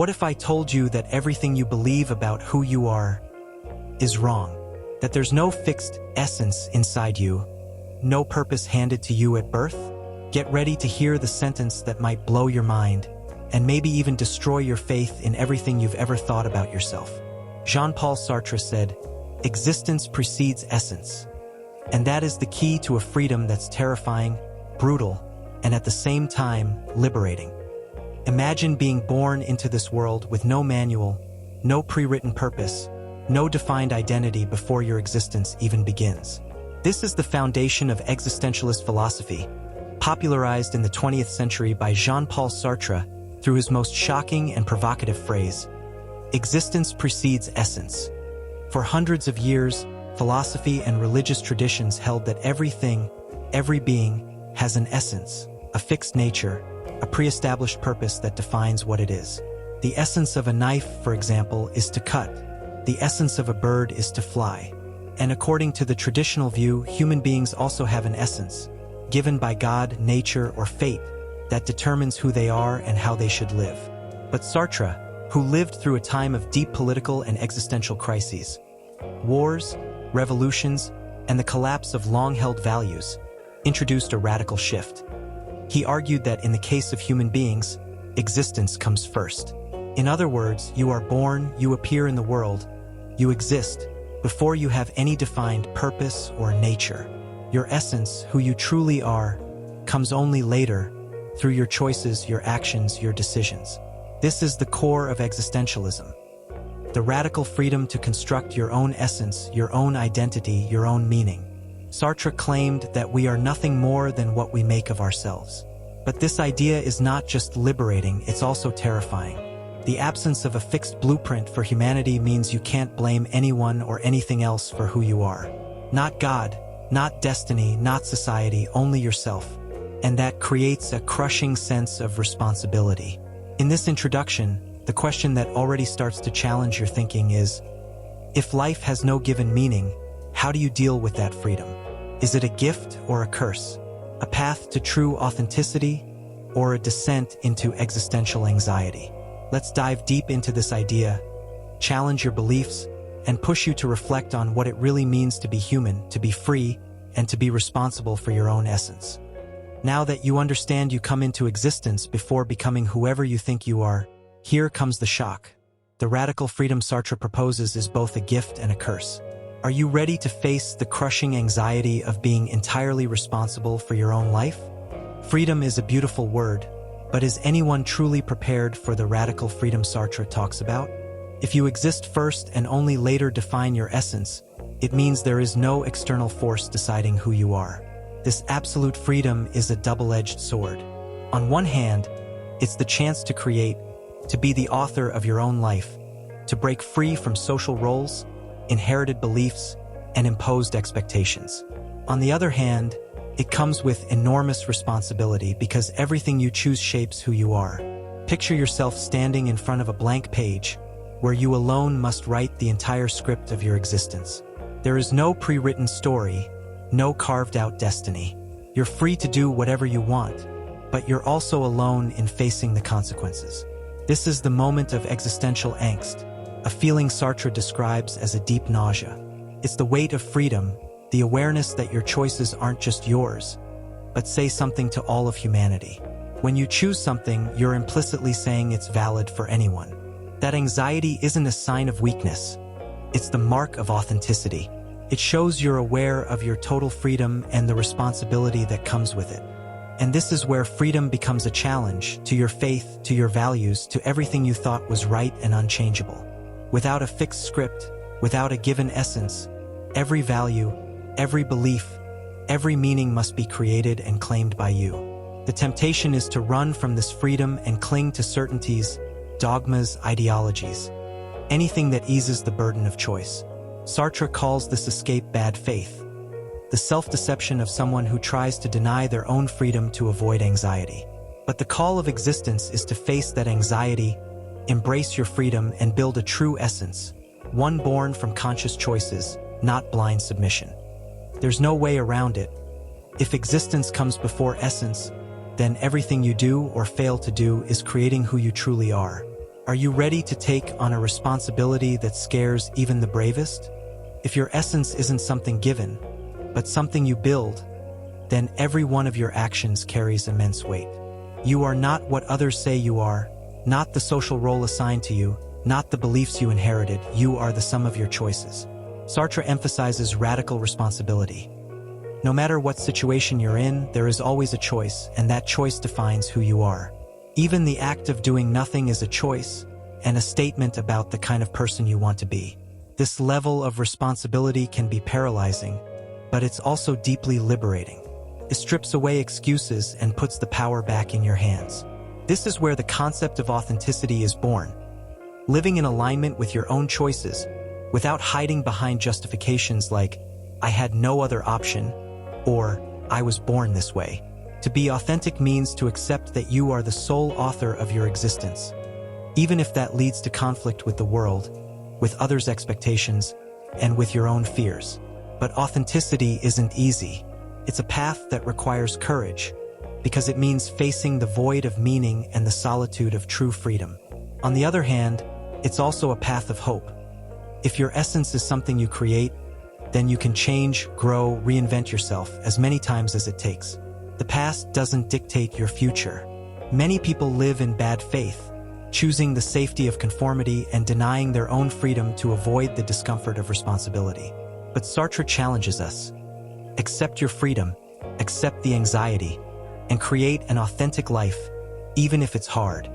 What if I told you that everything you believe about who you are is wrong? That there's no fixed essence inside you, no purpose handed to you at birth? Get ready to hear the sentence that might blow your mind and maybe even destroy your faith in everything you've ever thought about yourself. Jean-Paul Sartre said, "Existence precedes essence." And that is the key to a freedom that's terrifying, brutal, and at the same time, liberating. Imagine being born into this world with no manual, no pre-written purpose, no defined identity before your existence even begins. This is the foundation of existentialist philosophy, popularized in the 20th century by Jean-Paul Sartre through his most shocking and provocative phrase, "Existence precedes essence." For hundreds of years, philosophy and religious traditions held that everything, every being, has an essence, a fixed nature, a pre-established purpose that defines what it is. The essence of a knife, for example, is to cut. The essence of a bird is to fly. And according to the traditional view, human beings also have an essence, given by God, nature, or fate, that determines who they are and how they should live. But Sartre, who lived through a time of deep political and existential crises, wars, revolutions, and the collapse of long-held values, introduced a radical shift. He argued that in the case of human beings, existence comes first. In other words, you are born, you appear in the world, you exist, before you have any defined purpose or nature. Your essence, who you truly are, comes only later, through your choices, your actions, your decisions. This is the core of existentialism. The radical freedom to construct your own essence, your own identity, your own meaning. Sartre claimed that we are nothing more than what we make of ourselves. But this idea is not just liberating, it's also terrifying. The absence of a fixed blueprint for humanity means you can't blame anyone or anything else for who you are. Not God, not destiny, not society, only yourself. And that creates a crushing sense of responsibility. In this introduction, the question that already starts to challenge your thinking is, if life has no given meaning, how do you deal with that freedom? Is it a gift or a curse? A path to true authenticity or a descent into existential anxiety? Let's dive deep into this idea, challenge your beliefs, and push you to reflect on what it really means to be human, to be free, and to be responsible for your own essence. Now that you understand you come into existence before becoming whoever you think you are, here comes the shock. The radical freedom Sartre proposes is both a gift and a curse. Are you ready to face the crushing anxiety of being entirely responsible for your own life? Freedom is a beautiful word, but is anyone truly prepared for the radical freedom Sartre talks about? If you exist first and only later define your essence, it means there is no external force deciding who you are. This absolute freedom is a double-edged sword. On one hand, it's the chance to create, to be the author of your own life, to break free from social roles, inherited beliefs, and imposed expectations. On the other hand, it comes with enormous responsibility because everything you choose shapes who you are. Picture yourself standing in front of a blank page, where you alone must write the entire script of your existence. There is no pre-written story, no carved-out destiny. You're free to do whatever you want, but you're also alone in facing the consequences. This is the moment of existential angst, a feeling Sartre describes as a deep nausea. It's the weight of freedom, the awareness that your choices aren't just yours, but say something to all of humanity. When you choose something, you're implicitly saying it's valid for anyone. That anxiety isn't a sign of weakness. It's the mark of authenticity. It shows you're aware of your total freedom and the responsibility that comes with it. And this is where freedom becomes a challenge to your faith, to your values, to everything you thought was right and unchangeable. Without a fixed script, without a given essence, every value, every belief, every meaning must be created and claimed by you. The temptation is to run from this freedom and cling to certainties, dogmas, ideologies, anything that eases the burden of choice. Sartre calls this escape bad faith, the self-deception of someone who tries to deny their own freedom to avoid anxiety. But the call of existence is to face that anxiety, embrace your freedom, and build a true essence, one born from conscious choices, not blind submission. There's no way around it. If existence comes before essence, then everything you do or fail to do is creating who you truly are. Are you ready to take on a responsibility that scares even the bravest? If your essence isn't something given, but something you build, then every one of your actions carries immense weight. You are not what others say you are, not the social role assigned to you, not the beliefs you inherited. You are the sum of your choices. Sartre emphasizes radical responsibility. No matter what situation you're in, there is always a choice, and that choice defines who you are. Even the act of doing nothing is a choice, and a statement about the kind of person you want to be. This level of responsibility can be paralyzing, but it's also deeply liberating. It strips away excuses and puts the power back in your hands. This is where the concept of authenticity is born. Living in alignment with your own choices, without hiding behind justifications like, "I had no other option," or "I was born this way." To be authentic means to accept that you are the sole author of your existence, even if that leads to conflict with the world, with others' expectations, and with your own fears. But authenticity isn't easy. It's a path that requires courage, because it means facing the void of meaning and the solitude of true freedom. On the other hand, it's also a path of hope. If your essence is something you create, then you can change, grow, reinvent yourself as many times as it takes. The past doesn't dictate your future. Many people live in bad faith, choosing the safety of conformity and denying their own freedom to avoid the discomfort of responsibility. But Sartre challenges us. Accept your freedom, accept the anxiety, and create an authentic life, even if it's hard.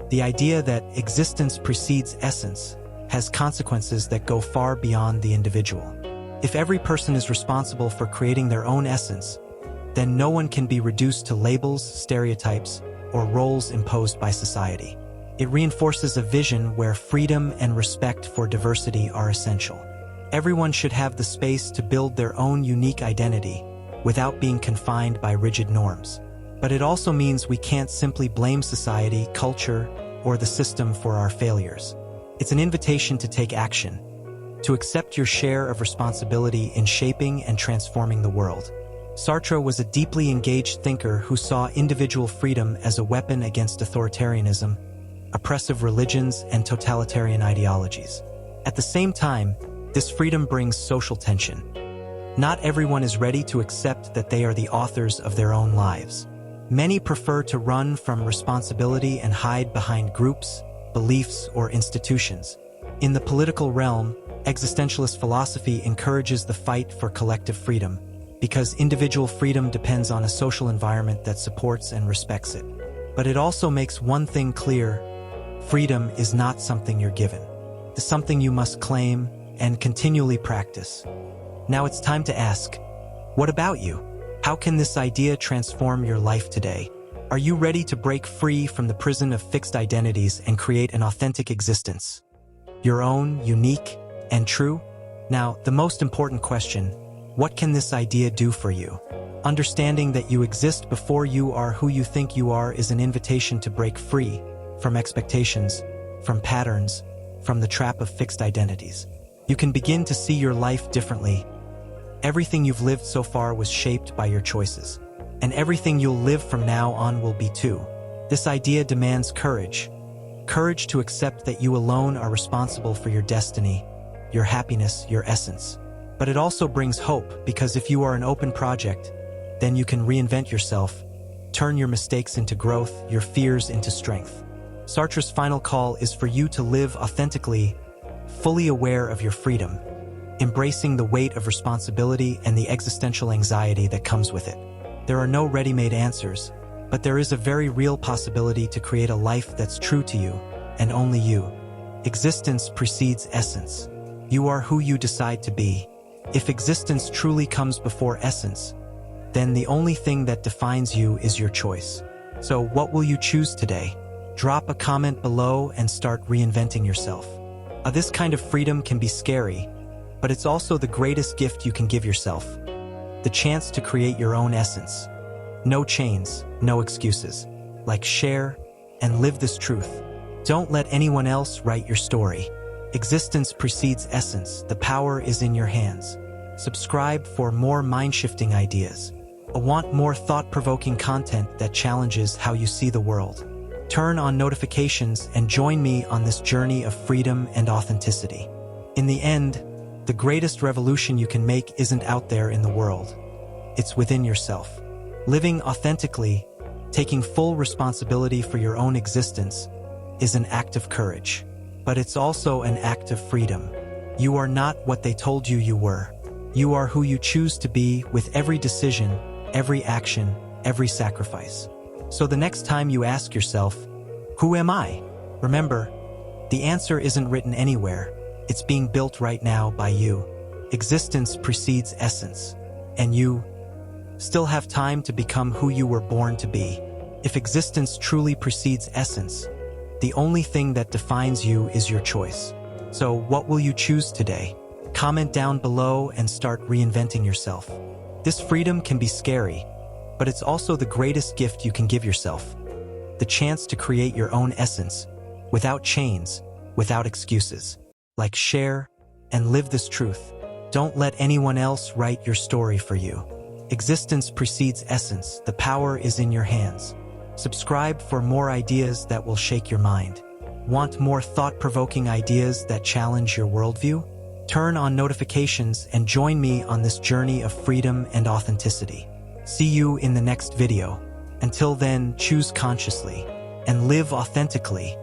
The idea that existence precedes essence has consequences that go far beyond the individual. If every person is responsible for creating their own essence, then no one can be reduced to labels, stereotypes, or roles imposed by society. It reinforces a vision where freedom and respect for diversity are essential. Everyone should have the space to build their own unique identity without being confined by rigid norms. But it also means we can't simply blame society, culture, or the system for our failures. It's an invitation to take action, to accept your share of responsibility in shaping and transforming the world. Sartre was a deeply engaged thinker who saw individual freedom as a weapon against authoritarianism, oppressive religions, and totalitarian ideologies. At the same time, this freedom brings social tension. Not everyone is ready to accept that they are the authors of their own lives. Many prefer to run from responsibility and hide behind groups, beliefs, or institutions. In the political realm, existentialist philosophy encourages the fight for collective freedom, because individual freedom depends on a social environment that supports and respects it. But it also makes one thing clear: freedom is not something you're given. It's something you must claim and continually practice. Now it's time to ask, what about you? How can this idea transform your life today? Are you ready to break free from the prison of fixed identities and create an authentic existence? Your own, unique, and true? Now, the most important question: what can this idea do for you? Understanding that you exist before you are who you think you are is an invitation to break free from expectations, from patterns, from the trap of fixed identities. You can begin to see your life differently. Everything you've lived so far was shaped by your choices, and everything you'll live from now on will be too. This idea demands courage. Courage to accept that you alone are responsible for your destiny, your happiness, your essence. But it also brings hope, because if you are an open project, then you can reinvent yourself, turn your mistakes into growth, your fears into strength. Sartre's final call is for you to live authentically, fully aware of your freedom, embracing the weight of responsibility and the existential anxiety that comes with it. There are no ready-made answers, but there is a very real possibility to create a life that's true to you, and only you. Existence precedes essence. You are who you decide to be. If existence truly comes before essence, then the only thing that defines you is your choice. So what will you choose today? Drop a comment below and start reinventing yourself. This kind of freedom can be scary, but it's also the greatest gift you can give yourself. The chance to create your own essence. No chains, no excuses. Like, share, and live this truth. Don't let anyone else write your story. Existence precedes essence. The power is in your hands. Subscribe for more mind-shifting ideas. Want more thought-provoking content that challenges how you see the world? Turn on notifications and join me on this journey of freedom and authenticity. In the end, the greatest revolution you can make isn't out there in the world. It's within yourself. Living authentically, taking full responsibility for your own existence, is an act of courage. But it's also an act of freedom. You are not what they told you you were. You are who you choose to be with every decision, every action, every sacrifice. So the next time you ask yourself, who am I? Remember, the answer isn't written anywhere. It's being built right now by you. Existence precedes essence, and you still have time to become who you were born to be. If existence truly precedes essence, the only thing that defines you is your choice. So what will you choose today? Comment down below and start reinventing yourself. This freedom can be scary, but it's also the greatest gift you can give yourself. The chance to create your own essence, without chains, without excuses. Like, share, and live this truth. Don't let anyone else write your story for you. Existence precedes essence. The power is in your hands. Subscribe for more ideas that will shake your mind. Want more thought-provoking ideas that challenge your worldview? Turn on notifications and join me on this journey of freedom and authenticity. See you in the next video. Until then, choose consciously and live authentically.